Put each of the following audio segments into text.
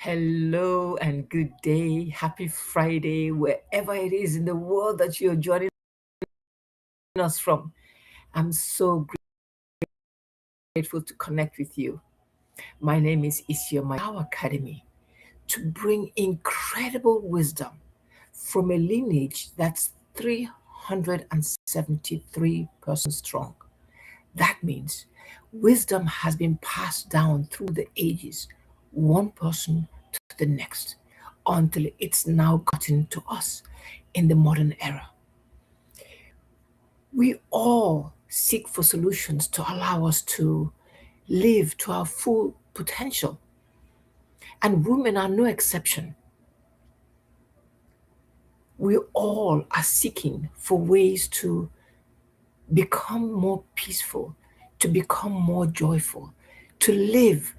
Hello and good day. Happy Friday, wherever it is in the world that you're joining us from. I'm so grateful to connect with you. My name is Isioma, our academy, to bring incredible wisdom from a lineage that's 373 persons strong. That means wisdom has been passed down through the ages, one person to the next, until it's now gotten to us in the modern era. We all seek for solutions to allow us to live to our full potential, and women are no exception. We all are seeking for ways to become more peaceful, to become more joyful, to live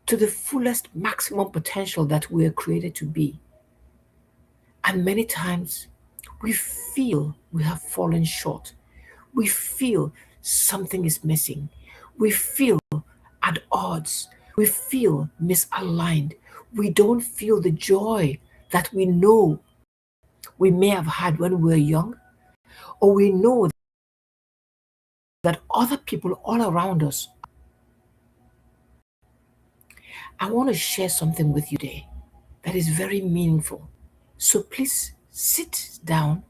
to the fullest maximum potential that we're created to be. And many times we feel we have fallen short. We feel something is missing. We feel at odds. We feel misaligned. We don't feel the joy that we know we may have had when we were young, or we know that other people all around us. I want to share something with you today that is very meaningful. So please sit down.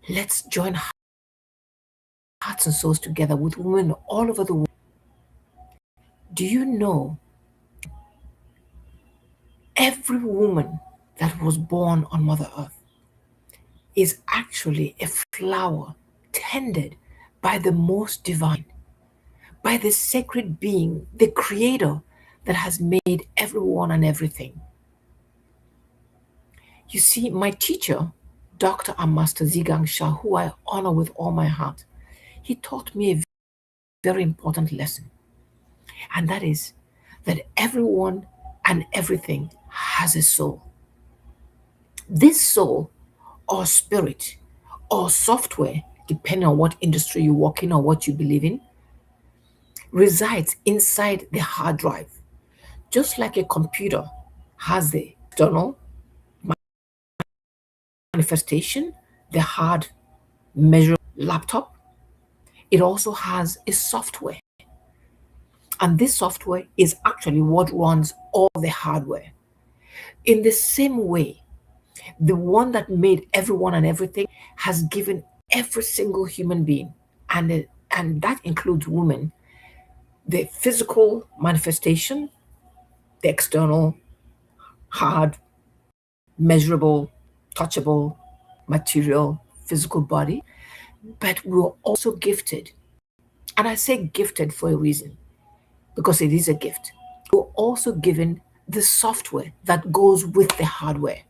Let's join hearts and souls together with women all over the world. Do you know every woman that was born on Mother Earth is actually a flower tended by the most divine, by the sacred being, the creator that has made everyone and everything? You see, my teacher, Dr. and Master Zigang Shah, who I honor with all my heart, he taught me a very important lesson, and that is that everyone and everything has a soul. This soul or spirit or software, depending on what industry you work in or what you believe in, resides inside the hard drive. Just like a computer has the external manifestation, the hard measure laptop, it also has a software. And this software is actually what runs all the hardware. In the same way, the one that made everyone and everything has given every single human being, and that includes women, the physical manifestation, the external, hard, measurable, touchable, material, physical body, but we're also gifted. And I say gifted for a reason, because it is a gift. We're also given the software that goes with the hardware.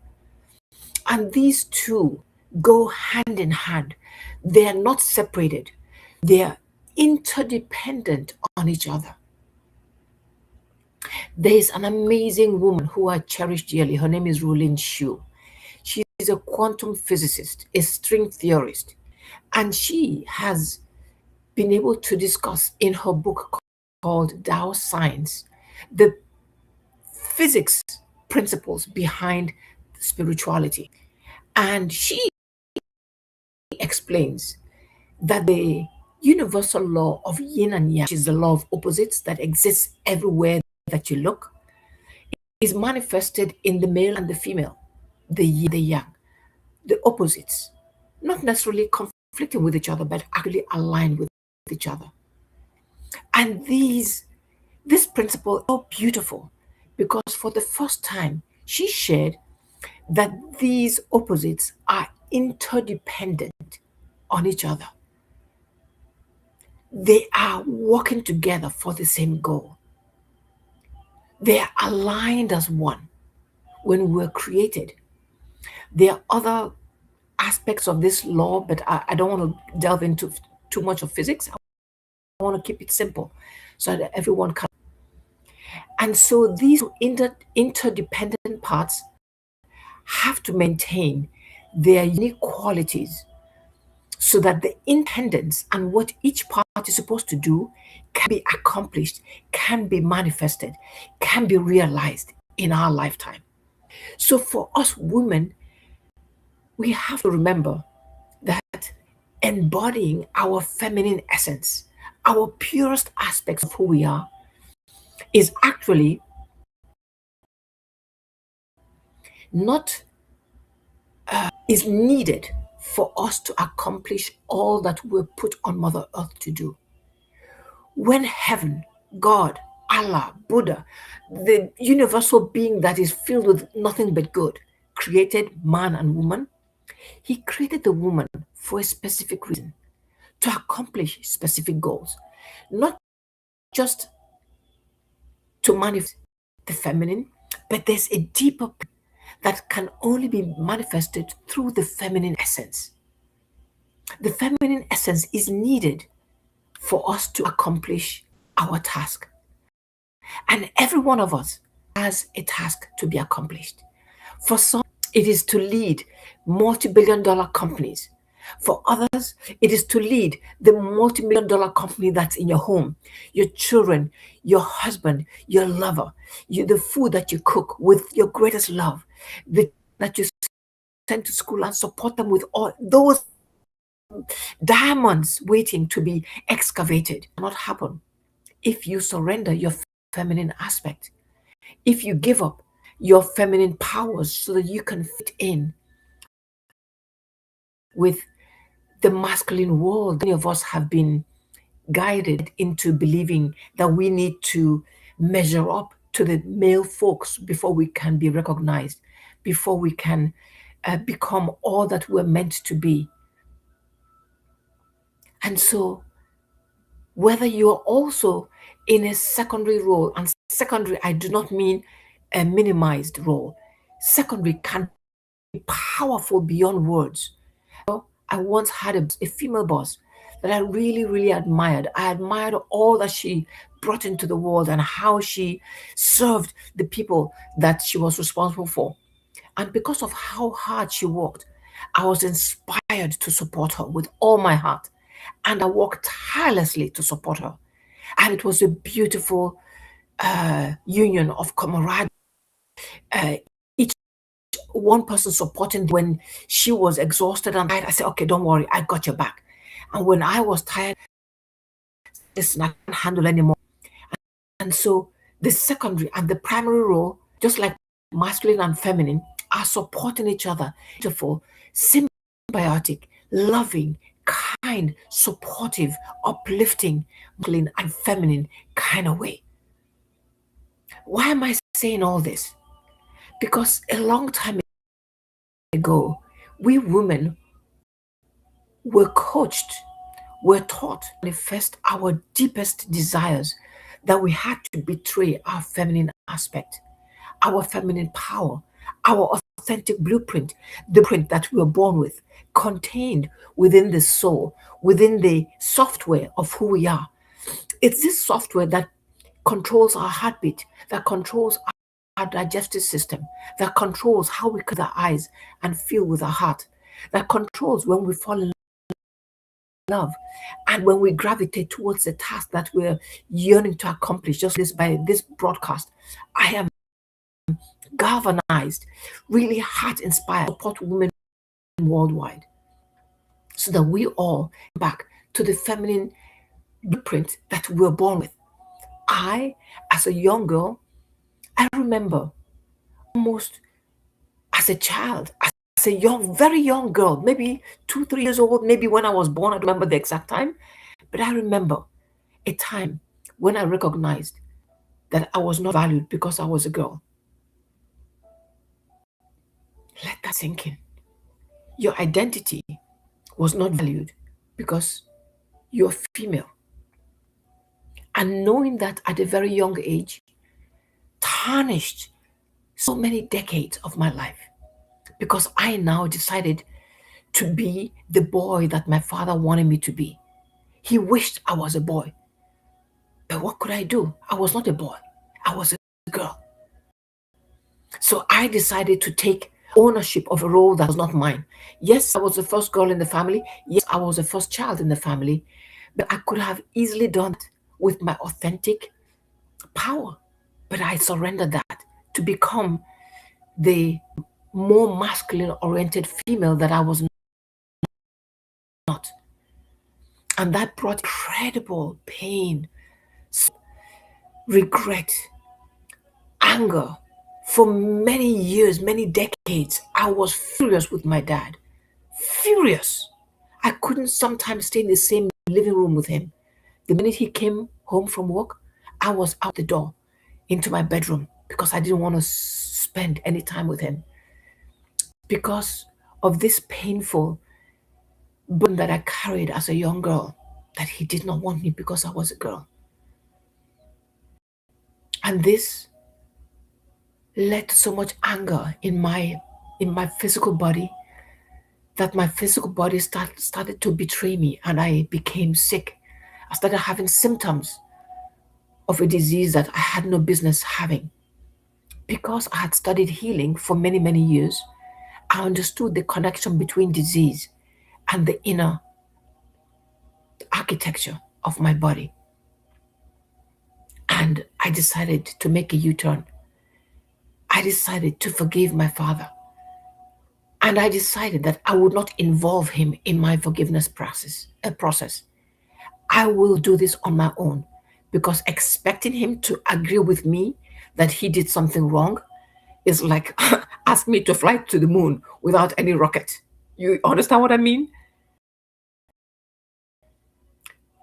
And these two go hand in hand. They are not separated, they are interdependent on each other. There is an amazing woman who I cherish dearly. Her name is Rulin Shu. She is a quantum physicist, a string theorist, and she has been able to discuss in her book called Tao Science the physics principles behind spirituality. And she explains that the universal law of yin and yang, which is the law of opposites that exists everywhere that you look, is manifested in the male and the female, the yin, the yang, the opposites, not necessarily conflicting with each other, but actually aligned with each other. And this principle is so beautiful because for the first time, she shared that these opposites are interdependent on each other. They are working together for the same goal. They are aligned as one when we're created. There are other aspects of this law, but I don't want to delve into too much of physics. I want to keep it simple so that everyone can. And so these interdependent parts have to maintain their unique qualities so that the independence and what each part is supposed to do can be accomplished, can be manifested, can be realized in our lifetime. So for us women, we have to remember that embodying our feminine essence, our purest aspects of who we are, is actually not is needed for us to accomplish all that we're put on Mother Earth to do. When heaven, God, Allah, Buddha, the universal being that is filled with nothing but good, created man and woman, he created the woman for a specific reason, to accomplish specific goals, not just to manifest the feminine, but there's a deeper that can only be manifested through the feminine essence. The feminine essence is needed for us to accomplish our task. And every one of us has a task to be accomplished. For some, it is to lead multi-billion dollar companies. For others, it is to lead the multi-million dollar company that's in your home, your children, your husband, your lover, the food that you cook with your greatest love, that you send to school and support them with all those diamonds waiting to be excavated. Not happen if you surrender your feminine aspect, if you give up your feminine powers so that you can fit in with the masculine world. Many of us have been guided into believing that we need to measure up to the male folks before we can be recognized, before we can become all that we're meant to be. And so, whether you're also in a secondary role, and secondary, I do not mean a minimized role, secondary can be powerful beyond words. I once had a female boss that I really, really admired. I admired all that she brought into the world and how she served the people that she was responsible for. And because of how hard she worked, I was inspired to support her with all my heart. And I worked tirelessly to support her. And it was a beautiful union of camaraderie. Each one person supporting. When she was exhausted and tired, I said, okay, don't worry, I got your back. And when I was tired, listen, I can't handle anymore. And so the secondary and the primary role, just like masculine and feminine, are supporting each other. Beautiful, symbiotic, loving, kind, supportive, uplifting, masculine and feminine kind of way. Why am I saying all this? Because a long time ago, we women were coached, were taught to manifest our deepest desires, that we had to betray our feminine aspect, our feminine power, our authentic blueprint, the blueprint that we were born with, contained within the soul, within the software of who we are. It's this software that controls our heartbeat, that controls our digestive system, that controls how we close our eyes and feel with our heart, that controls when we fall in love and when we gravitate towards the task that we're yearning to accomplish. Just this, by this broadcast, I am galvanized, really heart inspired, support women worldwide, so that we all back to the feminine blueprint that we were born with. I, as a young girl, I remember almost as a child, as a young, very young girl, maybe 2, 3 years old, maybe when I was born, I don't remember the exact time, but I remember a time when I recognized that I was not valued because I was a girl. Let that sink in. Your identity was not valued because you're female. And knowing that at a very young age tarnished so many decades of my life, because I now decided to be the boy that my father wanted me to be. He wished I was a boy. But what could I do? I was not a boy. I was a girl. So I decided to take ownership of a role that was not mine. Yes, I was the first girl in the family. Yes, I was the first child in the family. But I could have easily done it with my authentic power. But I surrendered that to become the more masculine oriented female that I was not. And that brought incredible pain, regret, anger. For many years, many decades, I was furious with my dad. Furious. I couldn't sometimes stay in the same living room with him. The minute he came home from work, I was out the door into my bedroom because I didn't want to spend any time with him because of this painful burden that I carried as a young girl, that he did not want me because I was a girl. And this led to so much anger in my physical body that my physical body started to betray me and I became sick. I started having symptoms of a disease that I had no business having. Because I had studied healing for many, many years, I understood the connection between disease and the inner architecture of my body. And I decided to make a U turn. I decided to forgive my father. And I decided that I would not involve him in my forgiveness process. I will do this on my own because expecting him to agree with me that he did something wrong is like ask me to fly to the moon without any rocket. You understand what I mean?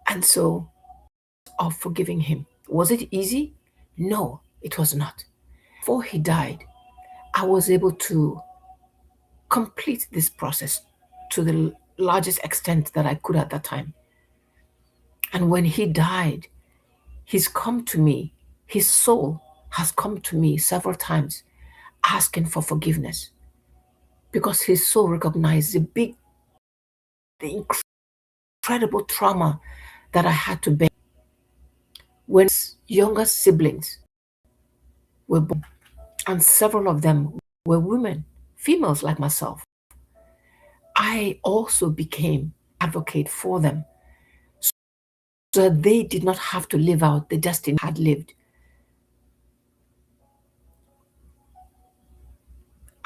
And so, of forgiving him. Was it easy? No, it was not. Before he died, I was able to complete this process to the largest extent that I could at that time. And when he died, he's come to me, his soul has come to me several times asking for forgiveness because his soul recognized the incredible trauma that I had to bear when his younger siblings were born, and several of them were women, females like myself. I also became advocate for them so that they did not have to live out the destiny I had lived.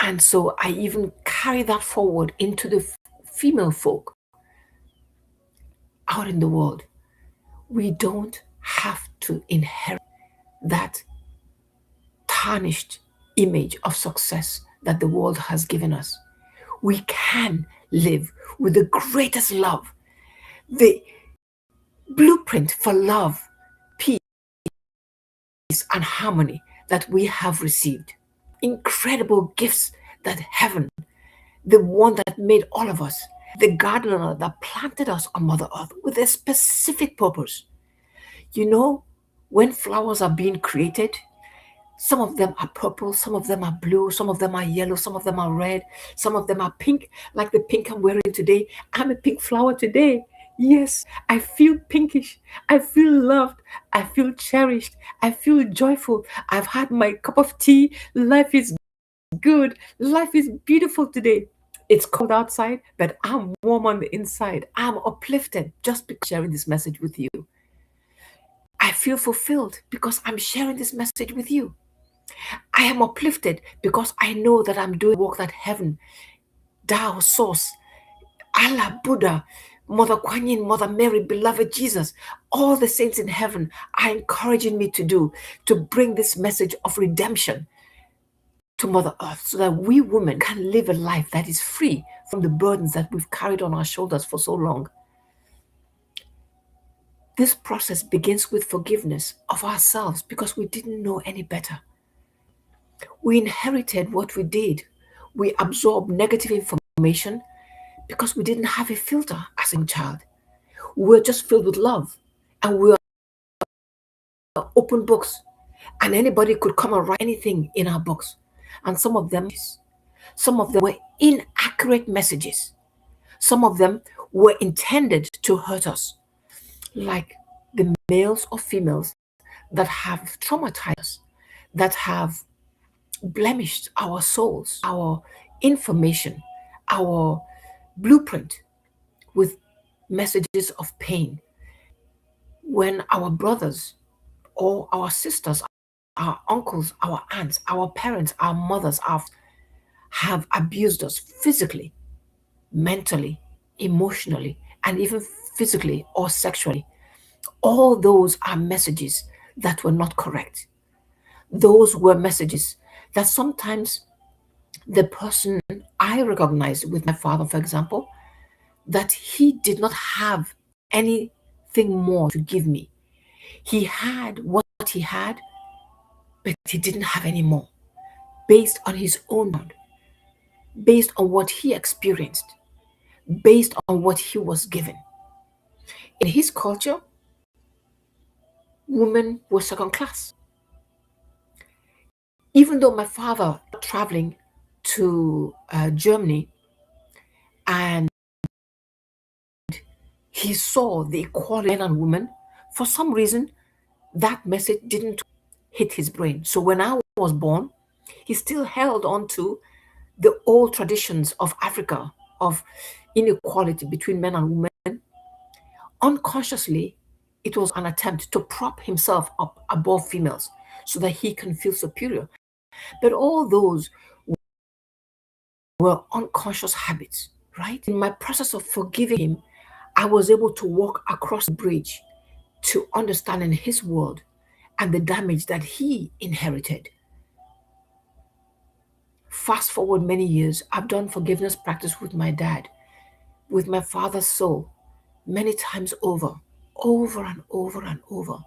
And so I even carry that forward into the female folk out in the world. We don't have to inherit that tarnished image of success that the world has given us. We can live with the greatest love, the blueprint for love, peace, and harmony that we have received. Incredible gifts that heaven, the one that made all of us, the gardener that planted us on Mother Earth with a specific purpose. You know, when flowers are being created, some of them are purple, some of them are blue, some of them are yellow, some of them are red, some of them are pink, like the pink I'm wearing today. I'm a pink flower today. Yes, I feel pinkish. I feel loved. I feel cherished. I feel joyful. I've had my cup of tea. Life is good. Life is beautiful today. It's cold outside, but I'm warm on the inside. I'm uplifted just because sharing this message with you. I feel fulfilled because I'm sharing this message with you. I am uplifted because I know that I'm doing work that heaven, Tao, Source, Allah, Buddha, Mother Kuan Yin, Mother Mary, beloved Jesus, all the saints in heaven are encouraging me to do, to bring this message of redemption to Mother Earth so that we women can live a life that is free from the burdens that we've carried on our shoulders for so long. This process begins with forgiveness of ourselves because we didn't know any better. We inherited what we did. We absorbed negative information because we didn't have a filter as a child. We were just filled with love and we were open books. And anybody could come and write anything in our books. And some of them were inaccurate messages. Some of them were intended to hurt us, like the males or females that have traumatized us, that have blemished our souls, our information, our blueprint with messages of pain. When our brothers or our sisters our uncles, our aunts, our parents, our mothers have abused us physically, mentally, emotionally, and even physically or sexually. All those are messages that were not correct. Those were messages that sometimes the person I recognized with my father, for example, that he did not have anything more to give me. He had what he had, but he didn't have any more, based on his own mind, based on what he experienced, based on what he was given. In his culture, women were second class. Even though my father traveling to Germany and he saw the equality of men and women, for some reason that message didn't hit his brain. So when I was born, he still held on to the old traditions of Africa of inequality between men and women. Unconsciously, it was an attempt to prop himself up above females so that he can feel superior. But all those were unconscious habits, right? In my process of forgiving him, I was able to walk across the bridge to understanding his world and the damage that he inherited. Fast forward many years, I've done forgiveness practice with my dad, with my father's soul, many times over, over and over and over.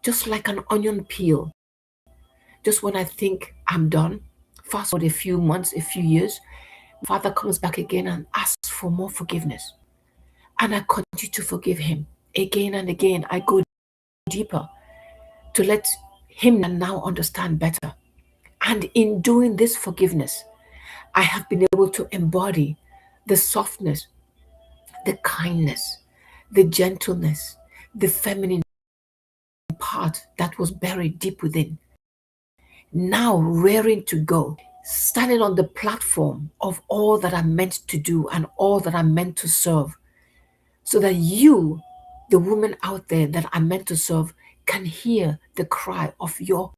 Just like an onion peel. Just when I think I'm done, fast forward a few months, a few years, my father comes back again and asks for more forgiveness. And I continue to forgive him again and again. I go deeper to let him now understand better. And in doing this forgiveness, I have been able to embody the softness, the kindness, the gentleness, the feminine part that was buried deep within, now rearing to go, standing on the platform of all that I'm meant to do and all that I'm meant to serve, so that you, the woman out there that I'm meant to serve, can hear the cry of your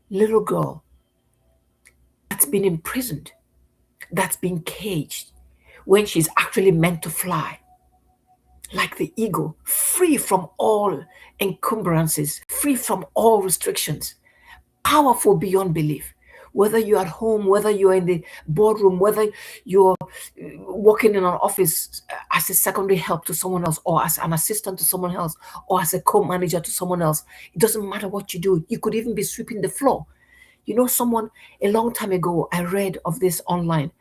little girl that's been imprisoned, that's been caged, when she's actually meant to fly like the eagle, free from all encumbrances, free from all restrictions, powerful beyond belief. Whether you're at home, whether you're in the boardroom, whether you're working in an office as a secondary help to someone else, or as an assistant to someone else, or as a co-manager to someone else, it doesn't matter what you do. You could even be sweeping the floor. You know, someone a long time ago, I read of this online,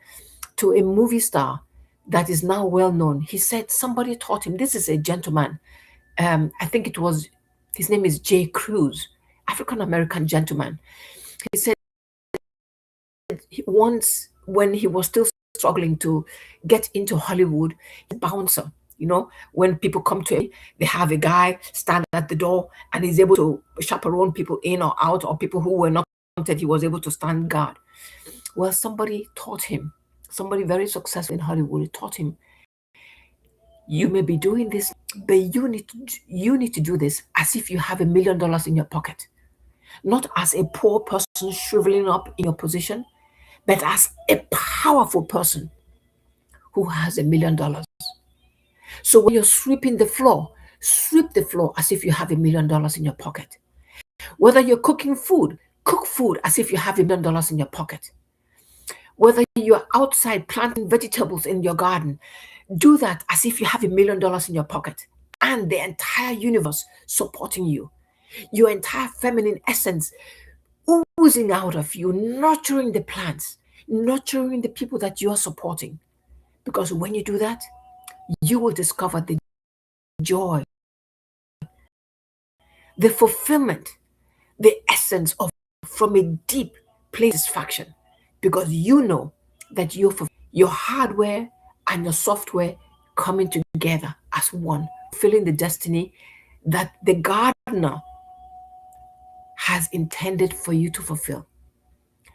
to a movie star that is now well known. He said somebody taught him. This is a gentleman. I think it was, his name is J. Cruz, African American gentleman. He said once when he was still struggling to get into Hollywood, a bouncer. You know, when people come to him, they have a guy stand at the door and he's able to chaperone people in or out, or people who were not wanted, he was able to stand guard. Well, somebody taught him, somebody very successful in Hollywood taught him, you may be doing this, but you need to do this as if you have $1 million in your pocket, not as a poor person shriveling up in your position, but as a powerful person who has $1 million. So when you're sweeping the floor, sweep the floor as if you have $1 million in your pocket. Whether you're cooking food, cook food as if you have $1 million in your pocket. Whether you're outside planting vegetables in your garden, do that as if you have $1 million in your pocket and the entire universe supporting you. Your entire feminine essence oozing out of you, nurturing the plants, nurturing the people that you are supporting. Because when you do that, you will discover the joy, the fulfillment, the essence of from a deep place of satisfaction. Because you know that your hardware and your software coming together as one, fulfilling the destiny that the gardener has intended for you to fulfill.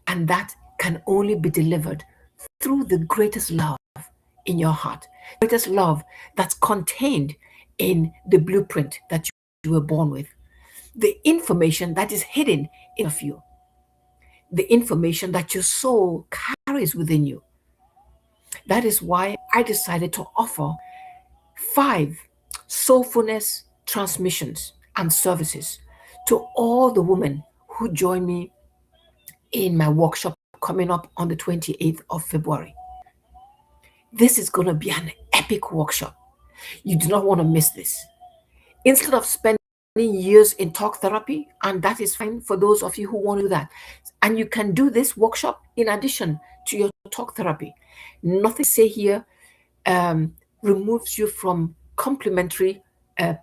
And that can only be delivered through the greatest love in your heart, greatest love that's contained in the blueprint that you were born with, the information that is hidden of you, the information that your soul carries within you. That is why I decided to offer 5 soulfulness transmissions and services to all the women who join me in my workshop coming up on the 28th of February. This is going to be an epic workshop. You do not want to miss this. Instead of spending years in talk therapy, and that is fine for those of you who want to do that, and you can do this workshop in addition to your talk therapy. Nothing I say here removes you from complementary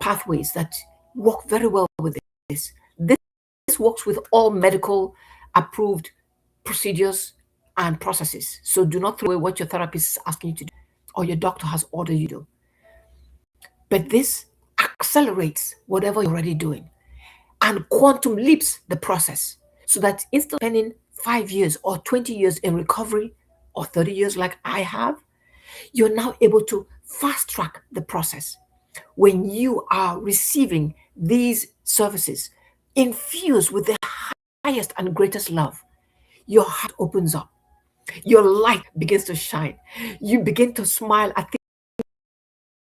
pathways that work very well with this. This works with all medical approved procedures and processes. So do not throw away what your therapist is asking you to do or your doctor has ordered you to do. But this accelerates whatever you're already doing and quantum leaps the process so that instead of spending 5 years or 20 years in recovery or 30 years like I have, you're now able to fast track the process. When you are receiving these services infused with the highest and greatest love, your heart opens up, your light begins to shine, you begin to smile at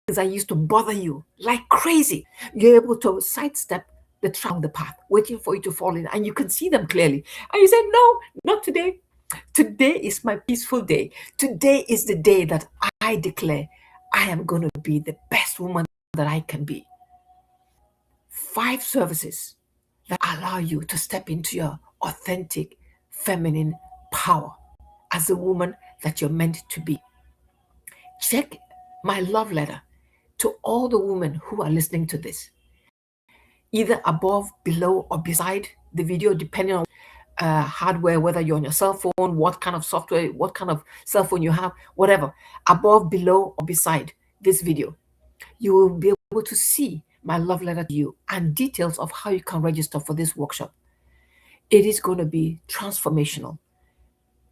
things that used to bother you like crazy. You're able to sidestep the trap on the path, waiting for you to fall in, and you can see them clearly. And you say, no, not today. Today is my peaceful day. Today is the day that I declare I am going to be the best woman that I can be. 5 services that allow you to step into your authentic feminine power as the woman that you're meant to be. Check my love letter to all the women who are listening to this, either above, below, or beside the video, depending on hardware, whether you're on your cell phone, what kind of software, what kind of cell phone you have, whatever, above, below, or beside this video. You will be able to see my love letter to you and details of how you can register for this workshop. It is going to be transformational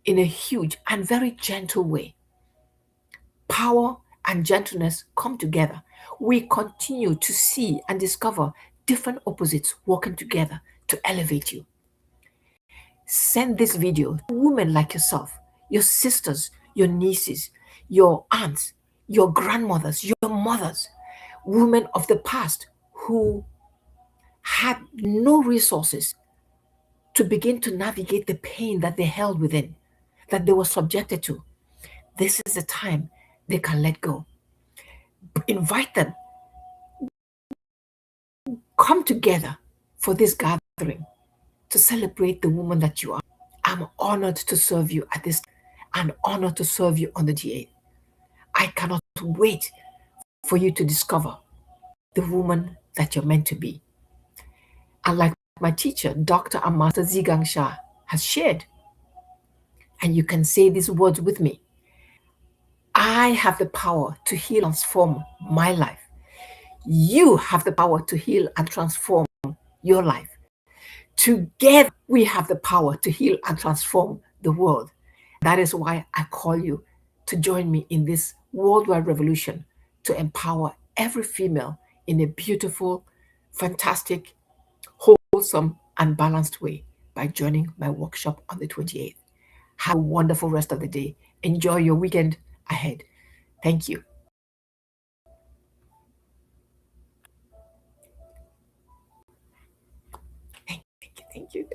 in a huge and very gentle way. Power and gentleness come together. We continue to see and discover different opposites working together to elevate you. Send this video to women like yourself, your sisters, your nieces, your aunts, your grandmothers, your mothers, women of the past who had no resources to begin to navigate the pain that they held within, that they were subjected to. This is the time they can let go. Invite them. Come together for this gathering to celebrate the woman that you are. I'm honored to serve you at this and honored to serve you on the G8. I cannot wait for you to discover the woman that you're meant to be. And like my teacher, Dr. and Master Zhigang Shah, has shared, and you can say these words with me: I have the power to heal and transform my life. You have the power to heal and transform your life. Together, we have the power to heal and transform the world. That is why I call you to join me in this worldwide revolution to empower every female in a beautiful, fantastic, wholesome, and balanced way by joining my workshop on the 28th. Have a wonderful rest of the day. Enjoy your weekend ahead. Thank you. Thank you. Thank you.